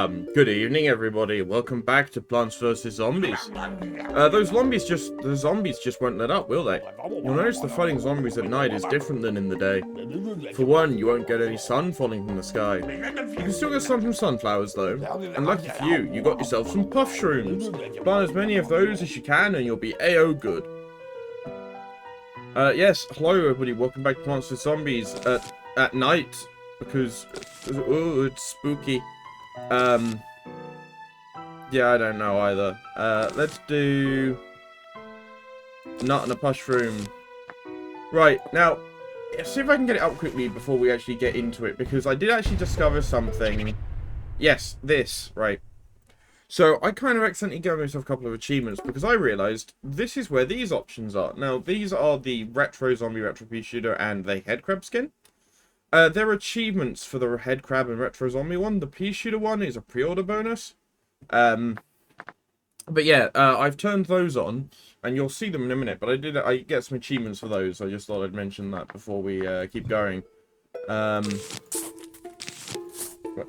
Good evening, everybody. Welcome back to Plants vs. Zombies. The zombies just won't let up, will they? You'll notice the fighting zombies at night is different than in the day. For one, you won't get any sun falling from the sky. You can still get some from sunflowers, though. And lucky for you, you got yourself some puff shrooms. Plant as many of those as you can, and you'll be A-O good. Yes, hello, everybody. Welcome back to Plants vs. Zombies at night, because it's spooky. Yeah, I don't know either. Let's do nut and a mushroom. Right, now, see if I can get it up quickly before we actually get into it, because I did actually discover something. Yes, this, right. So, I kind of accidentally gave myself a couple of achievements, because I realised this is where these options are. Now, these are the Retro Zombie, Retro Pea Shooter, and the Head Crab skin. There are achievements for the Head Crab and Retro Zombie one. The Pea Shooter one is a pre-order bonus. But yeah, I've turned those on, and you'll see them in a minute. But I get some achievements for those. I just thought I'd mention that before we keep going.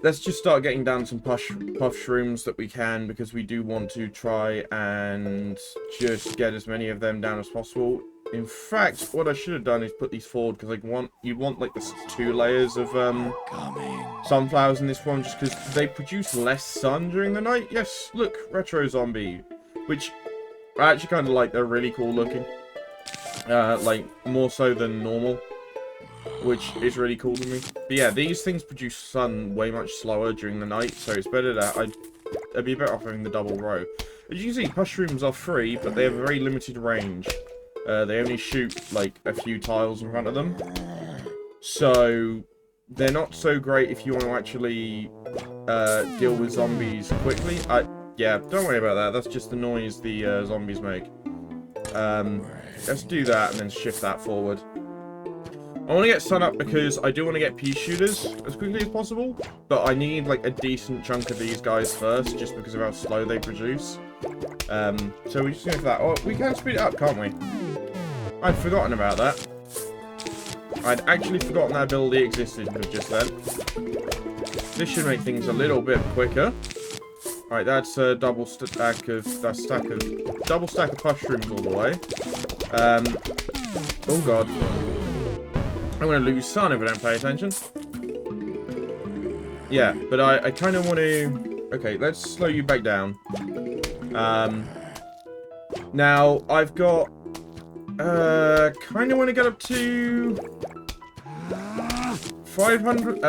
Let's just start getting down some puff shrooms that we can, because we do want to try and just get as many of them down as possible. In fact, what I should have done is put these forward, because you want like the 2 layers of sunflowers in this one, just because they produce less sun during the night. Yes, look, Retro Zombie, which I actually kind of like. They're really cool looking, like more so than normal, which is really cool to me. But yeah, these things produce sun way much slower during the night, so it's better that I'd be better off having the double row. As you can see, mushrooms are free, but they have a very limited range. They only shoot, like, a few tiles in front of them. So, they're not so great if you want to actually deal with zombies quickly. Yeah, don't worry about that. That's just the noise the zombies make. Let's do that and then shift that forward. I want to get sun up because I do want to get pea shooters as quickly as possible. But I need, like, a decent chunk of these guys first, just because of how slow they produce. So we're just going for that. Oh, we can speed it up, can't we? I'd forgotten about that. I'd actually forgotten that ability existed just then. This should make things a little bit quicker. Alright, that's a double stack of mushrooms all the way. Oh god. I'm gonna lose sun if I don't pay attention. Yeah, but I kinda wanna... Okay, let's slow you back down. Now, I've got... kind of want to get up to 500,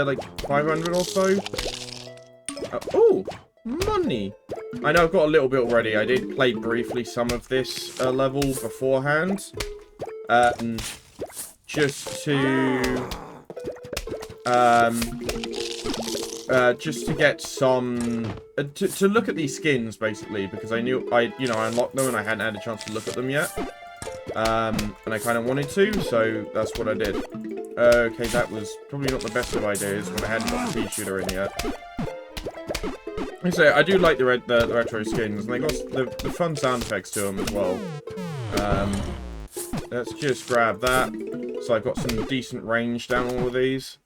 like 500 or so. Oh, money. I know I've got a little bit already. I did play briefly some of this level beforehand. Just to get some, to look at these skins, basically, because I knew, I unlocked them and I hadn't had a chance to look at them yet. And I kind of wanted to, so that's what I did. Okay, that was probably not the best of ideas when I hadn't got the pea shooter in yet. So I do like the retro skins, and they got the fun sound effects to them as well. Let's just grab that. So I've got some decent range down all of these.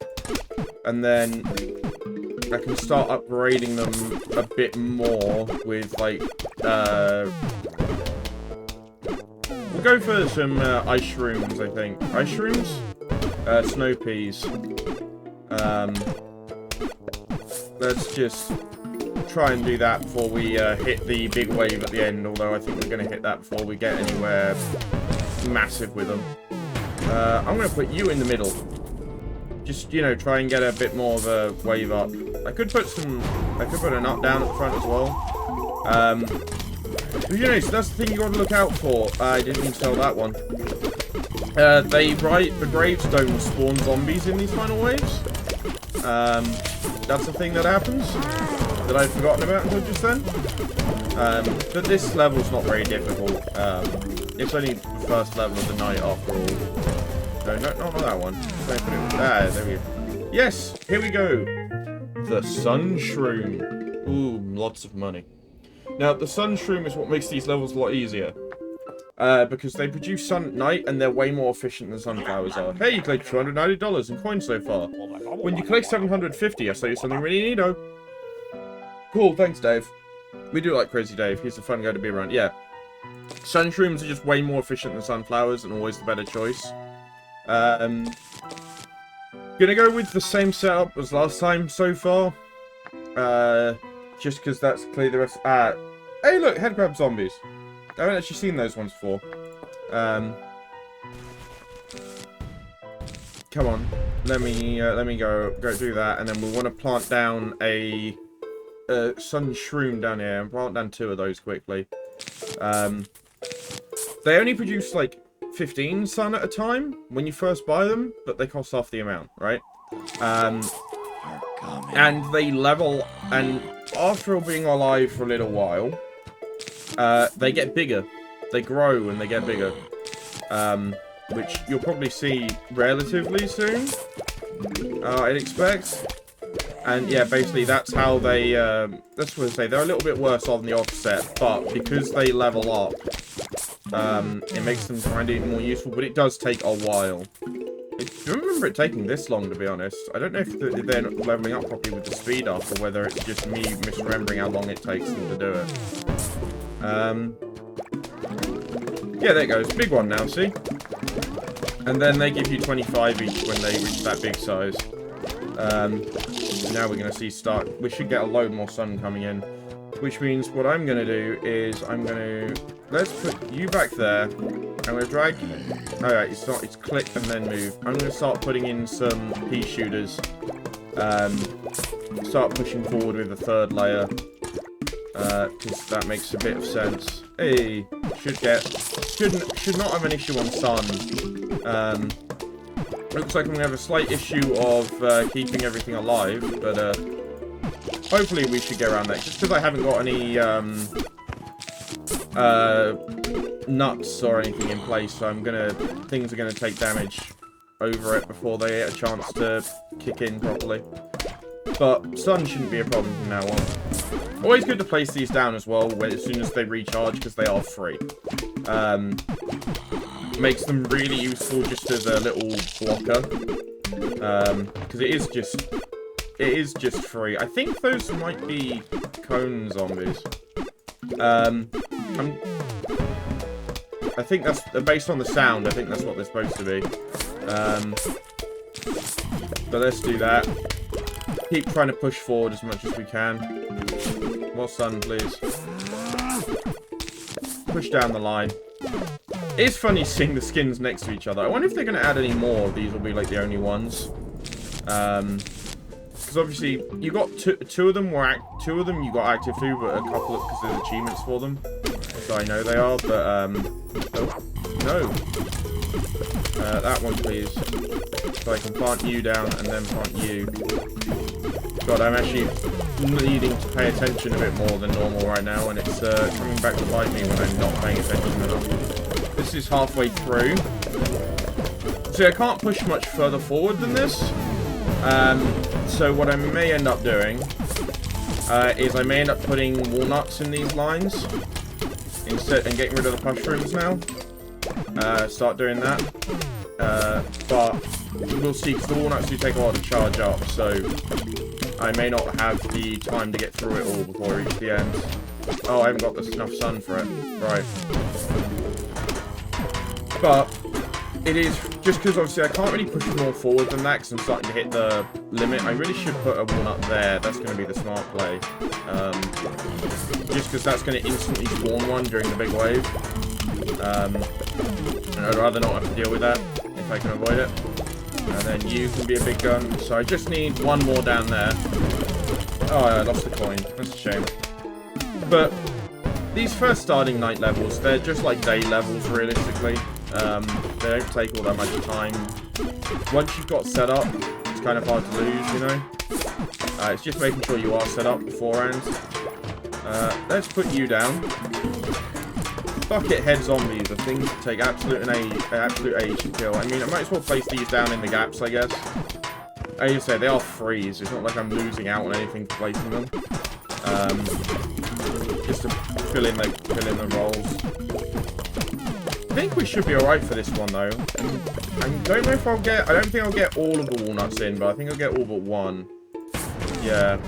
And then I can start upgrading them a bit more with, like, we'll go for some ice shrooms, I think. Ice shrooms? Snow peas. Let's just try and do that before we hit the big wave at the end, although I think we're going to hit that before we get anywhere massive with them. I'm going to put you in the middle. Just, try and get a bit more of a wave up. I could put a nut down at the front as well. So that's the thing you got to look out for. I didn't even tell that one. The gravestone spawn zombies in these final waves. That's the thing that happens that I'd forgotten about until just then. But this level's not very difficult. It's only the first level of the night after all. No, not that one. There we go. Yes, here we go. The Sun Shroom. Ooh, lots of money. Now, the Sun Shroom is what makes these levels a lot easier. Because they produce sun at night, and they're way more efficient than sunflowers are. Hey, you collected $290 in coins so far. When you collect 750, I'll sell you something really neato. Cool, thanks, Dave. We do like Crazy Dave. He's a fun guy to be around. Yeah. Sun shrooms are just way more efficient than sunflowers and always the better choice. Gonna go with the same setup as last time so far. Just because that's clearly the rest. Hey, look, headcrab zombies. I haven't actually seen those ones before. Come on, let me go do that, and then we want to plant down a sun shroom down here, and plant down 2 of those quickly. They only produce like 15 sun at a time when you first buy them, but they cost half the amount, right? And they level, and after being alive for a little while, they get bigger. They grow and they get bigger. Which you'll probably see relatively soon, I'd expect. And yeah, basically that's how they, that's what I say, they're a little bit worse off than the offset, but because they level up, it makes them kind of more useful, but it does take a while. I don't remember it taking this long, to be honest. I don't know if they're not leveling up properly with the speed up, or whether it's just me misremembering how long it takes them to do it. Yeah, there it goes. Big one now, see? And then they give you 25 each when they reach that big size. Now we're going to see we should get a load more sun coming in. Which means what I'm going to do is let's put you back there. I'm going to drag, alright, it's click and then move. I'm going to start putting in some pea shooters. Start pushing forward with the 3rd layer. Because that makes a bit of sense. Hey, should not have an issue on sun. Looks like I'm gonna have a slight issue of keeping everything alive, but hopefully we should get around that. Just because I haven't got any nuts or anything in place, so things are gonna take damage over it before they get a chance to kick in properly. But sun shouldn't be a problem from now on. Always good to place these down as well as soon as they recharge, because they are free. Makes them really useful just as a little blocker. Because it is just free. I think those might be cone zombies. I think that's based on the sound. I think that's what they're supposed to be. But let's do that. Keep trying to push forward as much as we can. More sun, please. Push down the line. It's funny seeing the skins next to each other. I wonder if they're going to add any more. These will be like the only ones. Because obviously you got two of them you got active too, but a couple because there's achievements for them. So I know they are, but oh, no. That one, please. So I can plant you down and then plant you. God, I'm actually needing to pay attention a bit more than normal right now, and it's coming back to bite me when I'm not paying attention enough. This is halfway through. So I can't push much further forward than this. So what I may end up doing is I may end up putting walnuts in these lines instead and getting rid of the mushrooms now. Start doing that. But we'll see, because the walnuts do take a while to charge up, so I may not have the time to get through it all before I reach the end. Oh, I haven't got enough sun for it. Right. But it is, just because obviously I can't really push more forward than that because I'm starting to hit the limit. I really should put a walnut there. That's going to be the smart play. Just because that's going to instantly spawn one during the big wave. And I'd rather not have to deal with that if I can avoid it. And then you can be a big gun. So I just need one more down there. Oh, I lost the coin. That's a shame. But these first starting night levels, they're just like day levels realistically. They don't take all that much time. Once you've got set up, it's kind of hard to lose, you know? It's just making sure you are set up beforehand. Let's put you down. Bucket head zombies are things that take absolute age to kill. I mean, I might as well place these down in the gaps, I guess. As you say, they are free, so it's not like I'm losing out on anything for placing them. Just to fill in the rolls. I think we should be alright for this one, though. I don't know if I don't think I'll get all of the walnuts in, but I think I'll get all but one. Yeah.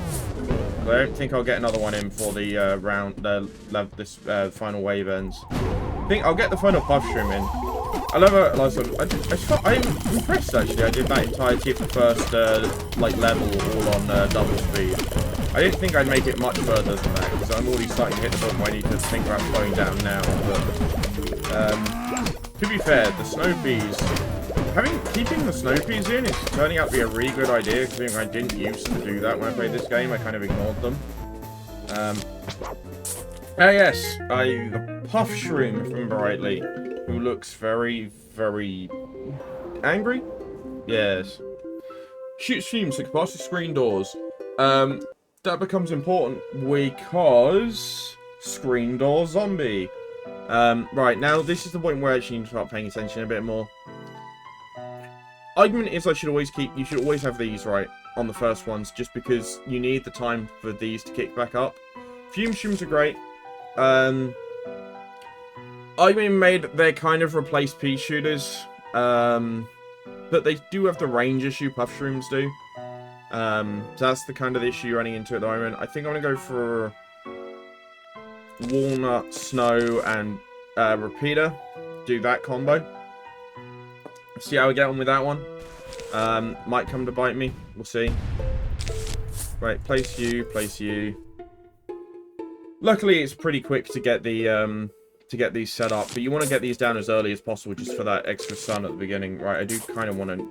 But I don't think I'll get another one in for the this final wave ends. I think I'll get the final puff shroom in. I love it. I'm impressed actually. I did that entirety of the first like level all on double speed. I didn't think I'd make it much further than that because I'm already starting to hit the point where I need to think about slowing down now. But to be fair, the snow peas, keeping the snow peas in is turning out to be a really good idea. Considering I didn't used to do that when I played this game, I kind of ignored them. Yes, the puff shroom, if I remember rightly, who looks very, very angry. Yes. Shoot streams that can pass the screen doors. That becomes important because screen door zombie. Right, now this is the point where I actually need to start paying attention a bit more. Argument is you should always have these, right, on the first ones, just because you need the time for these to kick back up. Fume shrooms are great. Argument made they kind of replace pea shooters, but they do have the range issue puff shrooms do. So that's the kind of issue you're running into at the moment. I think I'm going to go for walnut, snow, and repeater. Do that combo. See how we get on with that one. Might come to bite me. We'll see. Right, place you, place you. Luckily, it's pretty quick to get these set up, but you want to get these down as early as possible just for that extra sun at the beginning. Right, I do kind of want to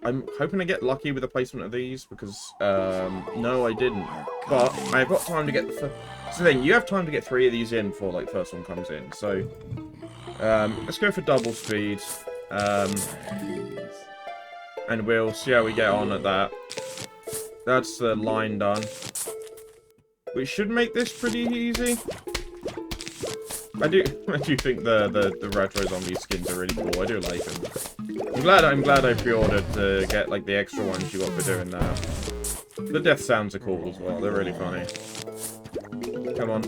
I'm hoping I get lucky with the placement of these because no, I didn't. But I've got time to get the thing. You have time to get 3 of these in before like first one comes in. So let's go for double speed. And we'll see how we get on at that. That's the line done. We should make this pretty easy. I do think the retro zombie skins are really cool. I do like them. I'm glad I pre-ordered to get like the extra ones you got for doing that. The death sounds are cool as well. They're really funny. Come on.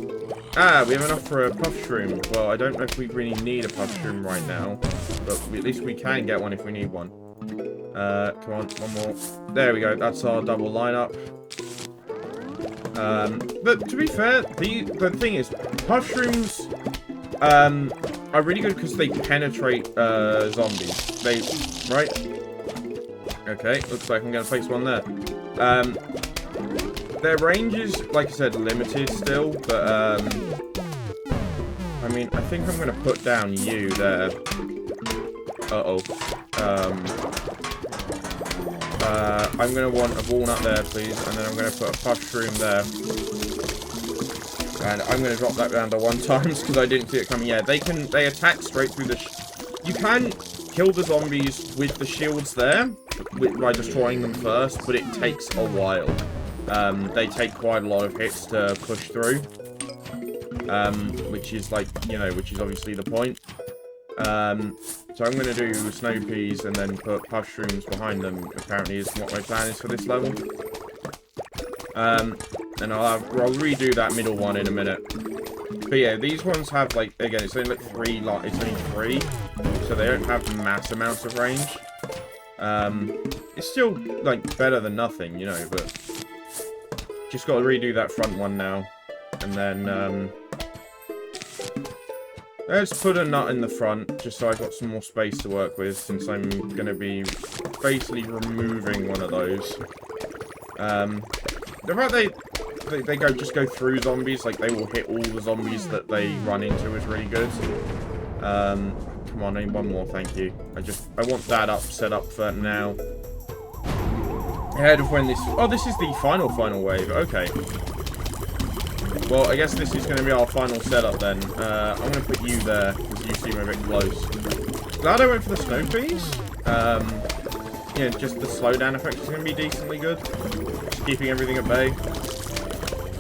Ah, we have enough for a puff shroom. Well, I don't know if we really need a puff shroom right now, but at least we can get one if we need one. Come on, one more. There we go. That's our double lineup. But to be fair, the thing is, puff shrooms are really good because they penetrate zombies. Right? Okay, looks like I'm going to place one there. Their range is, like I said, limited still, but I mean, I think I'm going to put down you there. I'm going to want a walnut there, please, and then I'm going to put a puff shroom there. And I'm going to drop that down to 1 times because I didn't see it coming. Yeah, they attack straight through you can kill the zombies with the shields there by destroying them first, but it takes a while. They take quite a lot of hits to push through, which is which is obviously the point. So I'm going to do snow peas and then put puff shrooms behind them, apparently is what my plan is for this level. And I'll redo that middle one in a minute. But yeah, these ones have, like, again, it's only like 3, it's only 3, so they don't have mass amounts of range. It's still, like, better than nothing, you know, but just got to redo that front one now. And then, let's put a nut in the front, just so I've got some more space to work with, since I'm going to be basically removing one of those. The fact they go through zombies, like they will hit all the zombies that they run into is really good. Come on, I need one more, thank you. I want that set up for now. Ahead of when this... Oh, this is the final wave, okay. Well, I guess this is going to be our final setup then. I'm going to put you there, because you seem a bit close. Glad I went for the snow peas. Yeah, just the slowdown effect is going to be decently good. Just keeping everything at bay.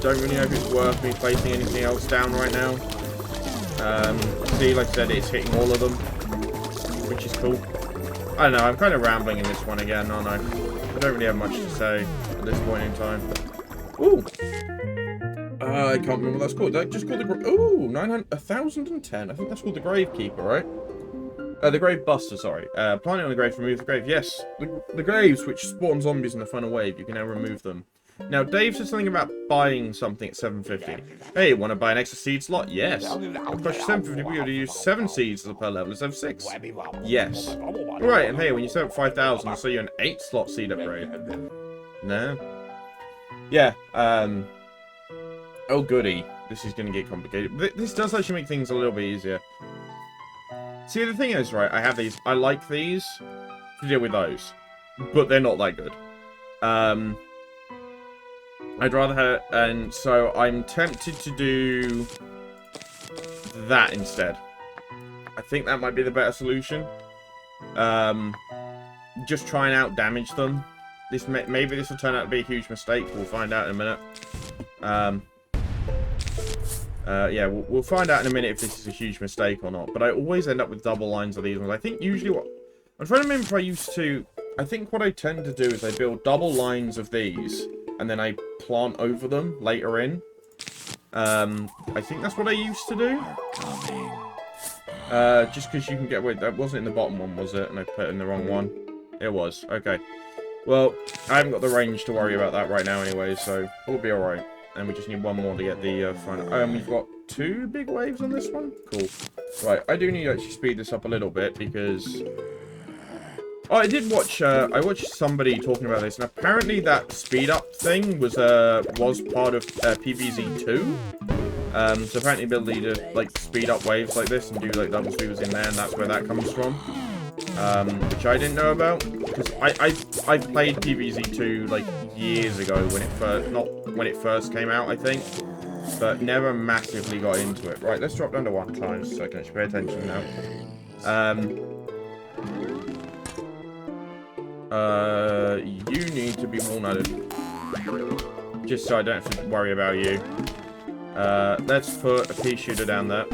Don't really know if it's worth me placing anything else down right now. See, like I said, it's hitting all of them, which is cool. I don't know, I'm kind of rambling in this one again, aren't I? I don't really have much to say at this point in time. Ooh! I can't remember what that's called. That just called the... Ooh! 1,010. I think that's called the Gravekeeper, right? The Grave Buster, sorry. Planting on the grave to remove the grave. Yes, the graves which spawn zombies in the final wave, you can now remove them. Now, Dave said something about buying something at 750. Hey, want to buy an extra seed slot? Yes. It'll cost you 750, but you able to use 7 seeds per level instead of 6. Yes. Alright, and hey, when you set up 5,000, I'll sell you an 8 slot seed upgrade. No. Yeah, oh goody. This is going to get complicated. This does actually make things a little bit easier. See, the thing is, right, I have these. I like these to deal with those. But they're not that good. I'd rather have... And so I'm tempted to do that instead. I think that might be the better solution. Just try and out-damage them. Maybe this will turn out to be a huge mistake. We'll find out in a minute. Yeah, we'll find out in a minute if this is a huge mistake or not. But I always end up with double lines of these ones. I think usually what... I'm trying to remember if I used to... I think what I tend to do is I build double lines of these, and then I plant over them later in. I think that's what I used to do. Just because you can get away... That wasn't in the bottom one, was it? And I put it in the wrong one. It was. Okay. Well, I haven't got the range to worry about that right now anyway, so we'll be alright. And we just need one more to get the final... we've got 2 big waves on this one? Cool. Right, I do need to actually speed this up a little bit, because... Oh, I did watch, I watched somebody talking about this, and apparently that speed up thing was part of PvZ2. So apparently the ability to, like, speed up waves like this and do, like, double speed was in there, and that's where that comes from. Which I didn't know about, because I played PvZ2, like, years ago when it first, not when it first came out, I think, but never massively got into it. Right, let's drop down to 1 time so I can actually pay attention now. You need to be walnutted. Just so I don't have to worry about you. Let's put a pea shooter down there.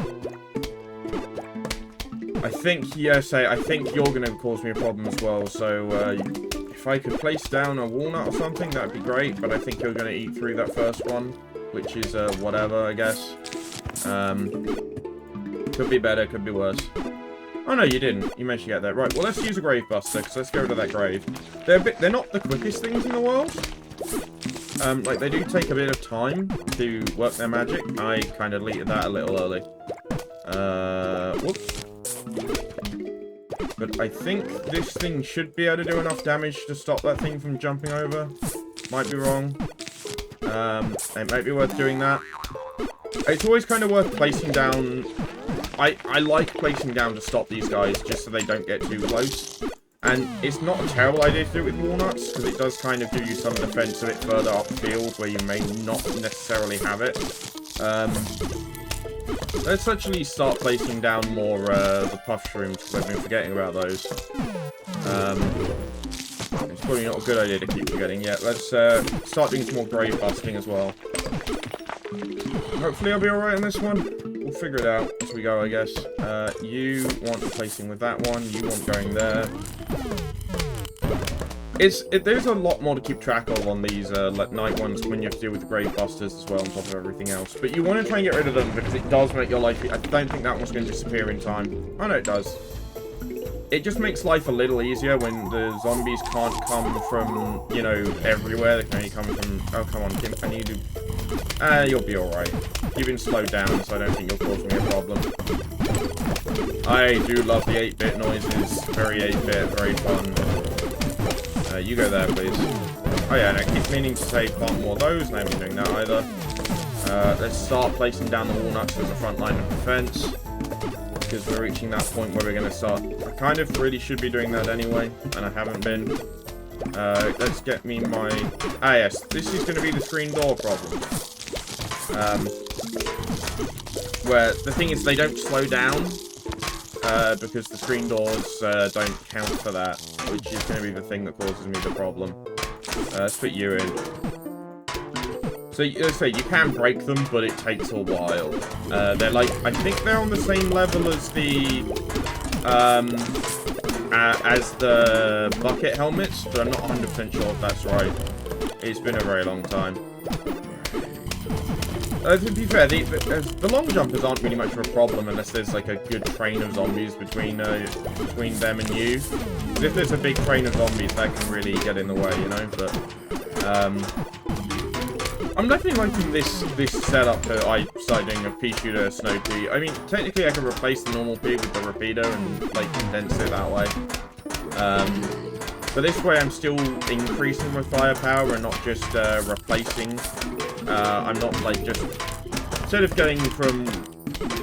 I think, yes, I think you're going to cause me a problem as well, so if I could place down a walnut or something, that'd be great, but I think you're going to eat through that first one, which is whatever, I guess. Could be better, could be worse. Oh no, you didn't. You managed to get that. Right, well, let's use a grave buster, because let's go to that grave. They're not the quickest things in the world. Like, they do take a bit of time to work their magic. I kind of deleted that a little early. Whoops. But I think this thing should be able to do enough damage to stop that thing from jumping over. Might be wrong. It might be worth doing that. It's always kind of worth placing down... I like placing down to stop these guys, just so they don't get too close. And it's not a terrible idea to do it with walnuts, because it does kind of give you some defense a bit further upfield, where you may not necessarily have it. Let's actually start placing down more the puff shrooms, because I've been forgetting about those. It's probably not a good idea to keep forgetting yet. Let's start doing some more grave busting as well. Hopefully I'll be alright on this one. We'll figure it out as we go, I guess. You want replacing with that one. You want going there. There's a lot more to keep track of on these like night ones when you have to deal with the grave busters as well on top of everything else. But you want to try and get rid of them because it does make your life... I don't think that one's going to disappear in time. Oh no, it does. It just makes life a little easier when the zombies can't come from, you know, everywhere. They can only come from... Oh, come on, Kim. I need to... you'll be alright. You've been slowed down, so I don't think you'll cause me a problem. I do love the 8-bit noises. Very 8-bit, very fun. You go there, please. Oh yeah, and I keep meaning to say plant more of those, and I haven't been doing that either. Let's start placing down the walnuts as a front line of defense. Because we're reaching that point where we're going to start... I kind of really should be doing that anyway, and I haven't been. Let's get me my... Ah yes, this is going to be the screen door problem. Where the thing is, they don't slow down. Because the screen doors don't count for that, which is going to be the thing that causes me the problem. Let's put you in. So, let's say, you can break them, but it takes a while. They're like, I think they're on the same level as the bucket helmets, but I'm not 100% sure if that's right. It's been a very long time. To be fair, the long jumpers aren't really much of a problem unless there's like a good train of zombies between them and you. Because if there's a big train of zombies, that can really get in the way, you know. But I'm definitely liking this setup that I started doing of pea shooter snow pea. I mean, technically I could replace the normal pea with the rapido and like condense it that way. But this way I'm still increasing my firepower and not just replacing. I'm not like just instead of going from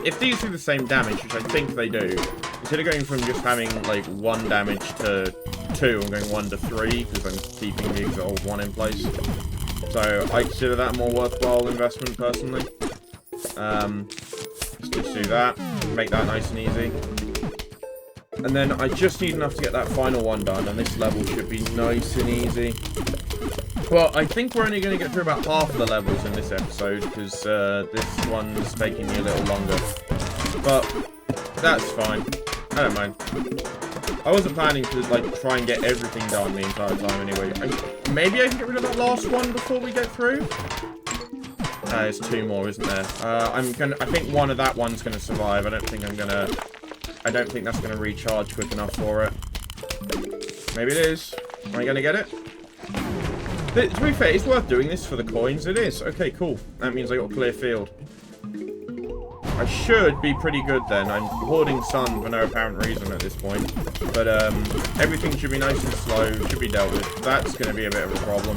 if these do the same damage, which I think they do, instead of going from just having like 1 damage to 2, I'm going 1 to 3 because I'm keeping the old 1 in place. So I consider that a more worthwhile investment personally. Let's just do that. Make that nice and easy. And then I just need enough to get that final one done, and this level should be nice and easy. Well, I think we're only going to get through about half of the levels in this episode, because this one's taking me a little longer. But that's fine. I don't mind. I wasn't planning to like try and get everything done the entire time anyway. Maybe I can get rid of that last one before we get through. There's 2 more, isn't there? I think one of that one's gonna survive. I don't think that's gonna recharge quick enough for it. Maybe it is. Am I gonna get it? To be fair, it's worth doing this for the coins. It is. Okay, cool. That means I got a clear field. I should be pretty good then. I'm hoarding sun for no apparent reason at this point. But everything should be nice and slow, should be dealt with. That's going to be a bit of a problem.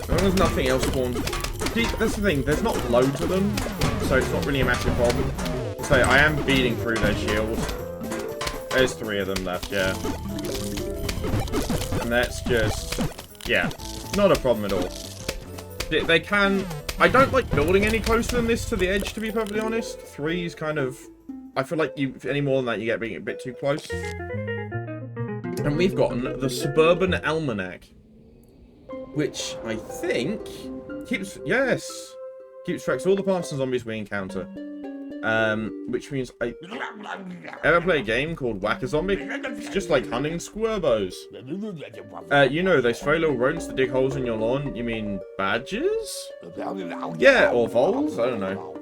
As long as nothing else spawns. See, that's the thing, there's not loads of them, so it's not really a massive problem. So I am beating through their shields. There's 3 of them left, yeah. And that's just, yeah, not a problem at all. They can... I don't like building any closer than this to the edge, to be perfectly honest. 3 is kind of... I feel like any more than that, you get being a bit too close. And we've gotten the Suburban Almanac. Which, I think, keeps... Yes! Keeps tracks of all the plants and zombies we encounter. Which means I ever play a game called Whack-A-Zombie? It's just like hunting squirbows. You know, those furry little rodents that dig holes in your lawn. You mean badgers? Yeah, or voles? I don't know.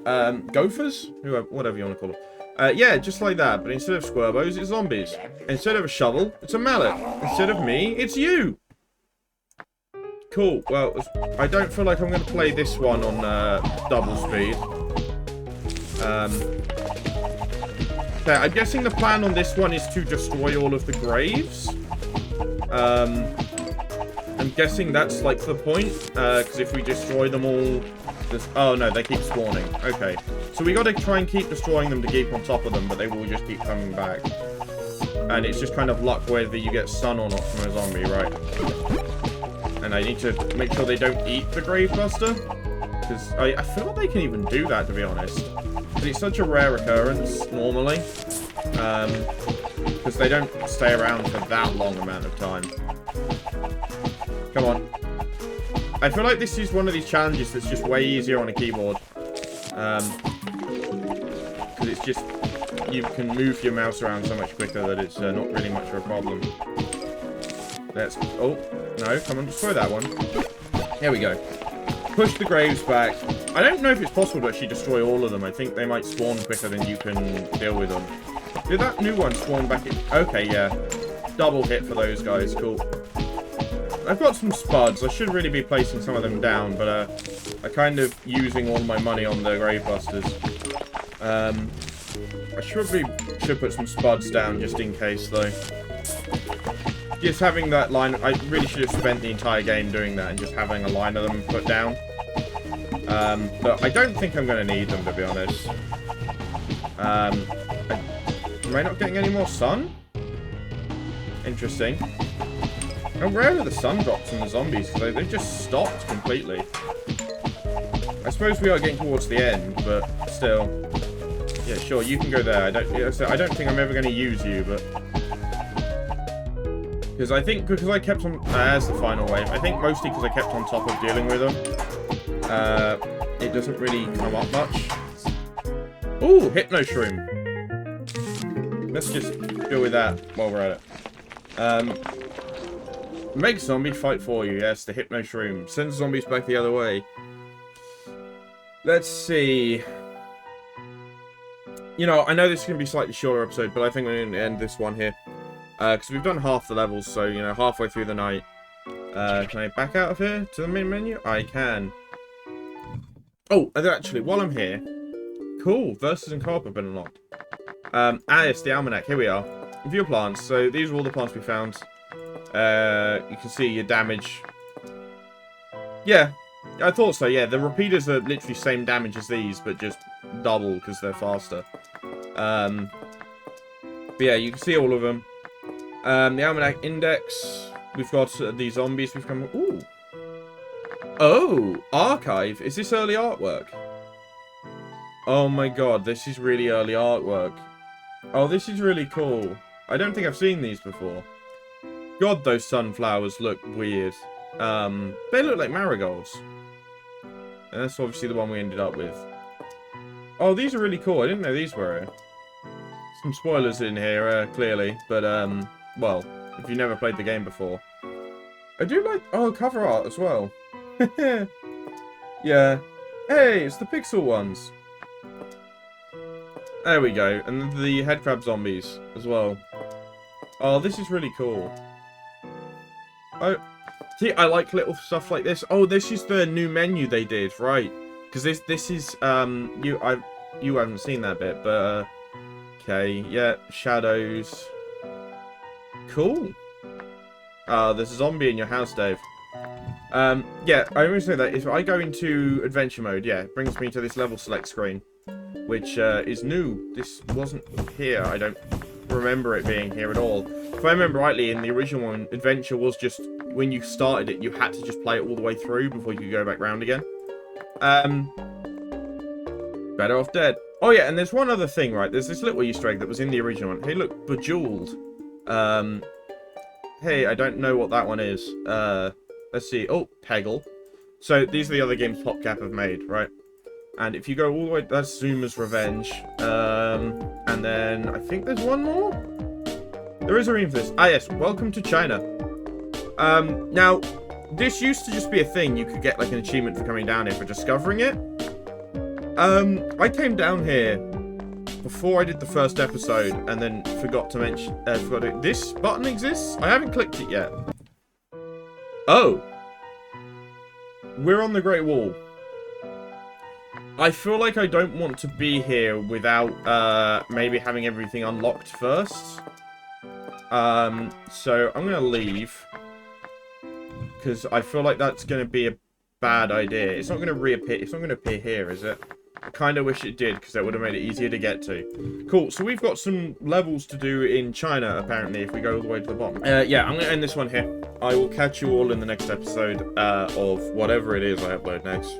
Gophers? Whatever you want to call them. Yeah, just like that. But instead of squirbows, it's zombies. Instead of a shovel, it's a mallet. Instead of me, it's you. Cool. Well, I don't feel like I'm going to play this one on double speed. Okay, I'm guessing the plan on this one is to destroy all of the graves. I'm guessing that's like the point, because if we destroy them all... Oh no, they keep spawning. Okay, so we got to try and keep destroying them to keep on top of them, but they will just keep coming back. And it's just kind of luck whether you get stun or not from a zombie, right? And I need to make sure they don't eat the Gravebuster, because I feel like they can even do that, to be honest. Because it's such a rare occurrence, normally. Because they don't stay around for that long amount of time. Come on. I feel like this is one of these challenges that's just way easier on a keyboard. Because it's just... You can move your mouse around so much quicker that it's not really much of a problem. Let's... Oh, no, come on, destroy that one. Here we go. Push the graves back. I don't know if it's possible to actually destroy all of them. I think they might spawn quicker than you can deal with them. Did that new one spawn back in? Okay, yeah. Double hit for those guys. Cool. I've got some spuds. I should really be placing some of them down, but I'm kind of using all my money on the Gravebusters. I should put some spuds down just in case, though. Just having that line, I really should have spent the entire game doing that and just having a line of them put down. But I don't think I'm going to need them, to be honest. Am I not getting any more sun? Interesting. How rare are the sun drops in the zombies? They've just stopped completely. I suppose we are getting towards the end, but still. Yeah, sure, you can go there. I don't think I'm ever going to use you, but... Because I kept on... As the final wave. I think mostly because I kept on top of dealing with them. It doesn't really come up much. Ooh, Hypno Shroom. Let's just go with that while we're at it. Make zombie fight for you. Yes, the Hypno Shroom. Send zombies back the other way. Let's see. You know, I know this is going to be a slightly shorter episode, but I think we're going to end this one here. Because we've done half the levels, so, you know, halfway through the night. Can I back out of here to the main menu? I can. Oh, and actually, while I'm here, cool. Versus and co-op have been unlocked. It's the almanac. Here we are. View plants. So these are all the plants we found. You can see your damage. Yeah, I thought so. Yeah, the repeaters are literally same damage as these, but just double because they're faster. But yeah, you can see all of them. The almanac index. We've got the zombies. We've come. Ooh. Oh, archive. Is this early artwork? Oh my god, this is really early artwork. Oh, this is really cool. I don't think I've seen these before. God, those sunflowers look weird. They look like marigolds. And that's obviously the one we ended up with. Oh, these are really cool. I didn't know these were here. Some spoilers in here, clearly. But, well, if you've never played the game before. I do like... Oh, cover art as well. Yeah. Hey, it's the pixel ones. There we go. And the headcrab zombies as well. Oh, this is really cool. Oh, see, I like little stuff like this. Oh, this is the new menu they did, right? Because this is you haven't seen that bit, but okay, yeah, shadows. Cool. There's a zombie in your house, Dave. Yeah, I always say that if I go into adventure mode, yeah, it brings me to this level select screen, which is new. This wasn't here. I don't remember it being here at all. If I remember rightly, in the original one, adventure was just when you started it, you had to just play it all the way through before you could go back round again. Better off dead. Oh yeah, and there's one other thing, right? There's this little Easter egg that was in the original one. Hey, look, Bejeweled. Hey, I don't know what that one is. Let's see. Oh, Peggle. So these are the other games PopCap have made, right? And if you go all the way, that's Zuma's Revenge. And then I think there's one more. There is a reason for this. Ah, yes. Welcome to China. Now, this used to just be a thing. You could get like an achievement for coming down here for discovering it. I came down here before I did the first episode, and then forgot to mention. This button exists. I haven't clicked it yet. Oh, we're on the Great Wall. I feel like I don't want to be here without maybe having everything unlocked first. So I'm gonna leave because I feel like that's gonna be a bad idea. It's not gonna reappear. It's not gonna appear here, is it? I kind of wish it did, because that would have made it easier to get to. Cool, so we've got some levels to do in China, apparently, if we go all the way to the bottom. Yeah, I'm going to end this one here. I will catch you all in the next episode of whatever it is I upload next.